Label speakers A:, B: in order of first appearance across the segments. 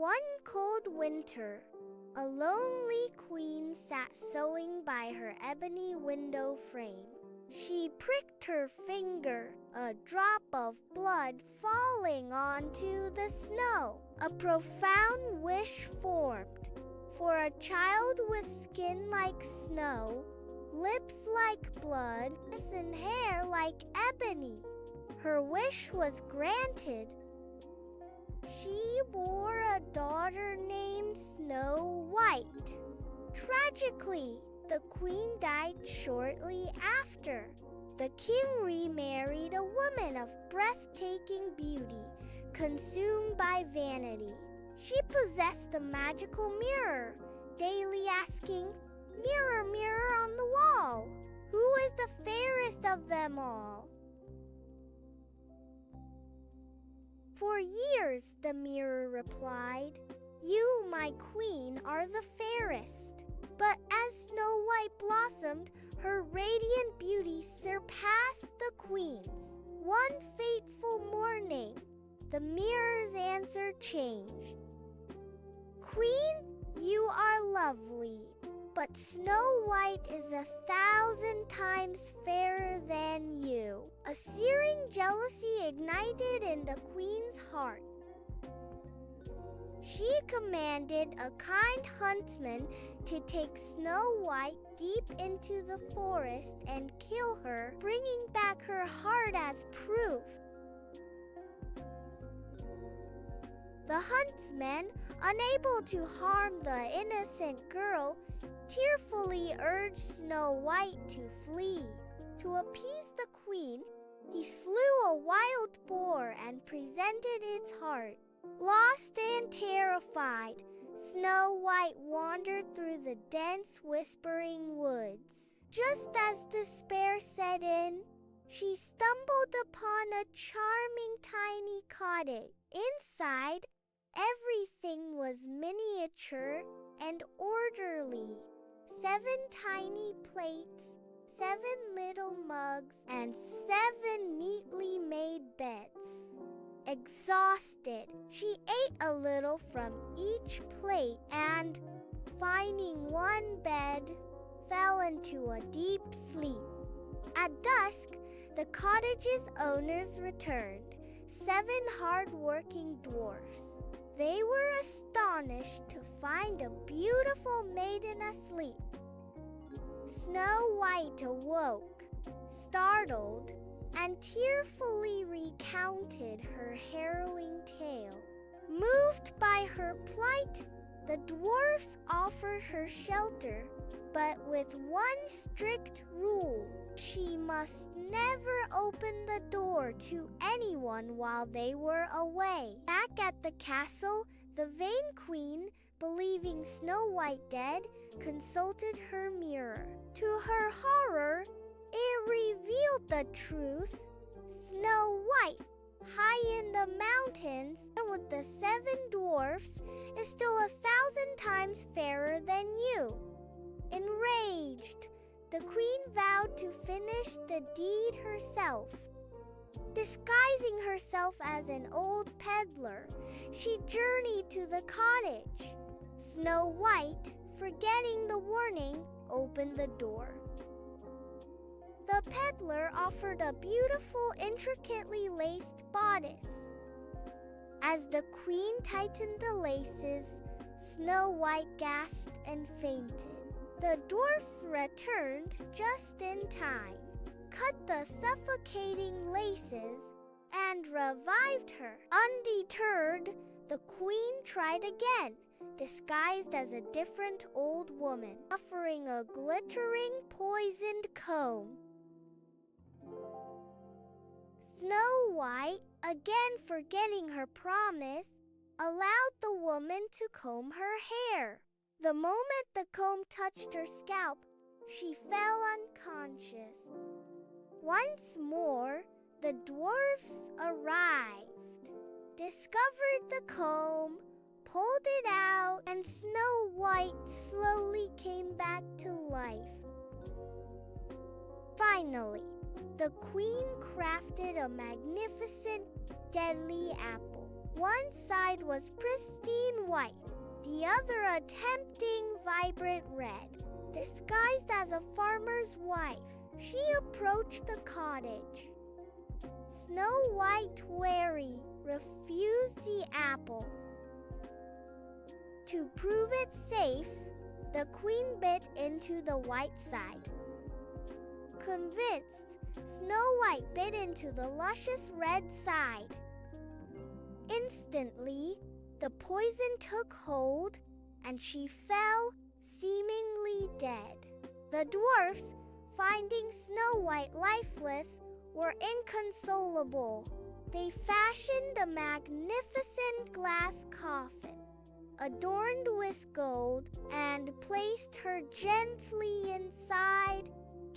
A: One cold winter, a lonely queen sat sewing by her ebony window frame. She pricked her finger, a drop of blood falling onto the snow. A profound wish formed, for a child with skin like snow, lips like blood, and hair like ebony. Her wish was granted. She bore a daughter named Snow White. Tragically, the queen died shortly after. The king remarried a woman of breathtaking beauty, consumed by vanity. She possessed a magical mirror, daily asking, "Mirror, mirror on the wall, who is the fairest of them all?" "For years," the mirror replied, "you, my queen, are the fairest." But as Snow White blossomed, her radiant beauty surpassed the queen's. One fateful morning, the mirror's answer changed. "Queen, you are lovely, but Snow White is 1,000 times fairer than you." A searing jealousy ignited in the queen's heart. She commanded a kind huntsman to take Snow White deep into the forest and kill her, bringing back her heart as proof. The huntsman, unable to harm the innocent girl, tearfully urged Snow White to flee. To appease the queen, he slew a wild boar and presented its heart. Lost and terrified, Snow White wandered through the dense, whispering woods. Just as despair set in, she stumbled upon a charming tiny cottage. Inside, everything was miniature and orderly. 7 tiny plates, 7 little mugs, and 7 neatly made beds. Exhausted, she ate a little from each plate and, finding one bed, fell into a deep sleep. At dusk, the cottage's owners returned, 7 hard-working dwarfs. They were astonished to find a beautiful maiden asleep. Snow White awoke, startled, and tearfully recounted her harrowing tale. Moved by her plight, the dwarfs offered her shelter, but with one strict rule: she must never open the door to anyone while they were away. Back at the castle, the vain queen, believing Snow White dead, consulted her mirror. To her horror, it revealed the truth. Snow White, high in the mountains with the 7 dwarfs, is still 1,000 times fairer than you. Enraged, the queen vowed to finish the deed herself. Disguising herself as an old peddler, she journeyed to the cottage. Snow White, forgetting the warning, opened the door. The peddler offered a beautiful, intricately laced bodice. As the queen tightened the laces, Snow White gasped and fainted. The dwarfs returned just in time, cut the suffocating laces, and revived her. Undeterred, the queen tried again, disguised as a different old woman, offering a glittering poisoned comb. Snow White, again forgetting her promise, allowed the woman to comb her hair. The moment the comb touched her scalp, she fell unconscious. Once more, the dwarfs arrived, discovered the comb, pulled it out, and Snow White slowly came back to life. Finally, the queen crafted a magnificent, deadly apple. One side was pristine white, the other a tempting, vibrant red. Disguised as a farmer's wife, she approached the cottage. Snow White, wary, refused the apple. To prove it safe, the queen bit into the white side. Convinced, Snow White bit into the luscious red side. Instantly, the poison took hold, and she fell, seemingly dead. The dwarfs, finding Snow White lifeless, were inconsolable. They fashioned a magnificent glass coffin, adorned with gold, and placed her gently inside,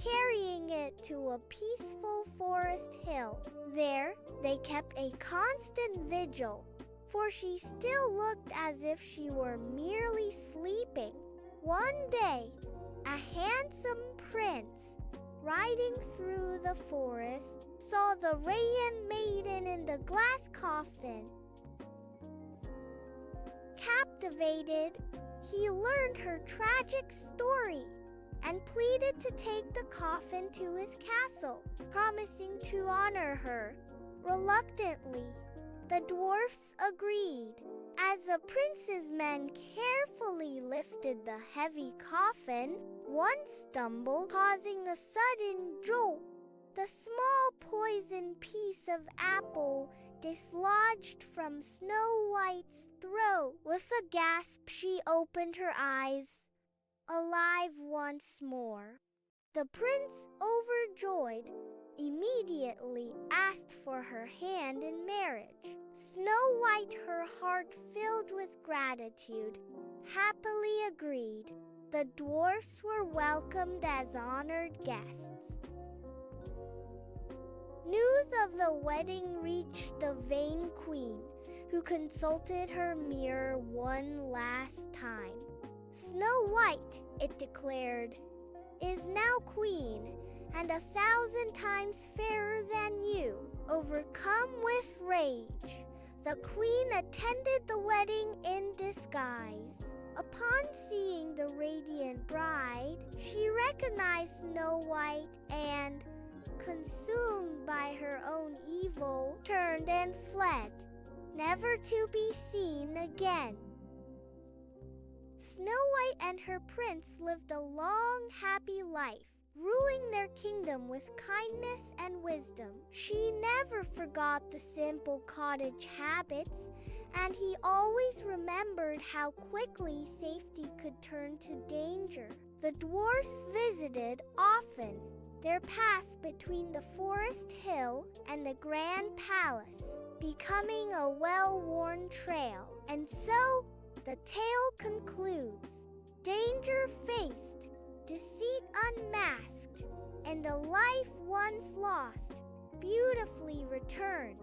A: carrying it to a peaceful forest hill. There, they kept a constant vigil, for she still looked as if she were merely sleeping. One day, a handsome prince, riding through the forest, saw the radiant maiden in the glass coffin. Captivated, he learned her tragic story and pleaded to take the coffin to his castle, promising to honor her. Reluctantly, the dwarfs agreed. As the prince's men carefully lifted the heavy coffin, one stumbled, causing a sudden jolt. The small poisoned piece of apple dislodged from Snow White's throat. With a gasp, she opened her eyes, alive once more. The prince, overjoyed, immediately asked for her hand in marriage. Snow White, her heart filled with gratitude, happily agreed. The dwarfs were welcomed as honored guests. News of the wedding reached the vain queen, who consulted her mirror one last time. Snow White, it declared, is now queen, and 1,000 times fairer than you. Overcome with rage, the queen attended the wedding in disguise. Upon seeing the radiant bride, she recognized Snow White and, consumed by her own evil, turned and fled, never to be seen again. Snow White and her prince lived a long, happy life, ruling their kingdom with kindness and wisdom. She never forgot the simple cottage habits, and he always remembered how quickly safety could turn to danger. The dwarfs visited often, their path between the forest hill and the grand palace, becoming a well-worn trail. And so, the tale concludes. Danger faced, deceit unmasked, and a life once lost, beautifully returned.